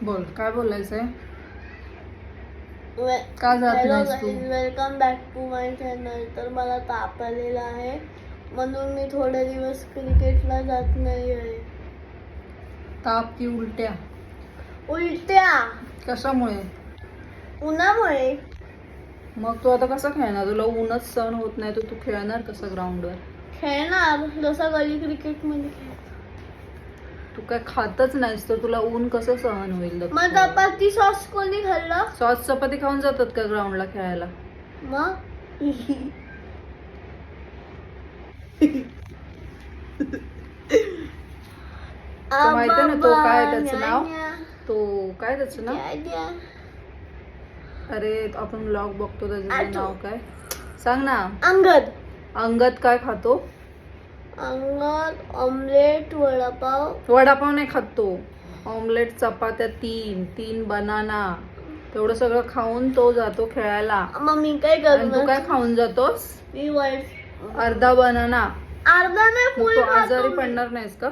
बोल काय बोलायचंय. का जात नाहीस तू? Welcome back to my channel. तर मला ताप आलेला आहे म्हणून मी थोडे दिवस क्रिकेटला जात नाही आहे. ताप की उलट्या? उलट्या. कशामुळे? उन्हामुळे. मग तू आता कसं खेळणार? तुला ऊनच सहन होत नाही तर तू खेळणार कसं ग्राउंडवर? खेळणार जसं गली क्रिकेट मध्ये खेळ. तू काय खातच नाहीस तर तुला ऊन कसं सहन होईल? मग चपाती सॉस कोणी खाल्लं? सॉस चपाती खाऊन जातात का ग्राउंडला खेळायला? मग माहिती ना तो काय त्याचं नाव? तो काय त्याचं नाव? अरे आपण ब्लॉग बघतो त्याचं नाव काय सांग ना. अंगद. अंगद काय खातो? अंगद ऑमलेट, वडापाव नाही खात तो. ऑमलेट, चपात्या, तीन बनाना, तेवढं सगळं खाऊन तो जातो खेळायला. मग मी काय करू? तू काय खाऊन जातोस? मी अर्धा बनाना. अर्धा नाही, फुल तू खातो. आजारी पडणार नाहीस का?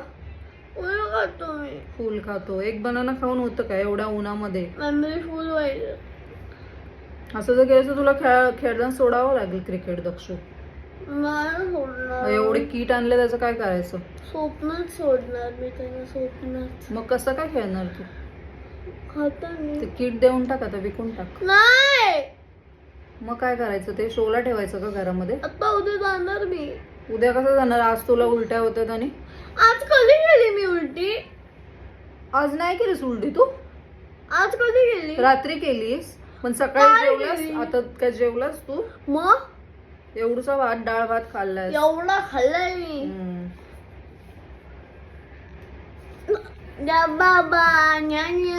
फुल खातो मी. फुल खातो. एक बनाना खाऊन होतं का एवढ्या उन्हामध्ये? मेमरी फुल व्हायचं. असं जर केलं तर तुला खेळताना सोडावं लागेल क्रिकेट दक्षू. नाही सोडणार. एवढे किट आणले त्याचं काय करायचं? स्वप्नात सोडणार मी त्यांना, स्वप्नात. मग कसं काय खेळणार तू? खाता मी. ते किट देऊन टाक आता, विकून टाक. नाही. मग काय करायचं? ते शोला ठेवायचं का घरामध्ये? आता उद्या जाणार मी. उद्या कसं जाणार? आज तुला उलट्या होत्यात आणि आज कधी गेली मी उलटी? आज नाही केलीस उलटी तू? आज कधी गेली? रात्री केलीस पण सकाळी काय जेवलास. केली? आता काय जेवलास तू? मग एवढूसा डाळ भात खाल्लाय. एवढा खाल्लाय मी. या बाबा न्या न्या.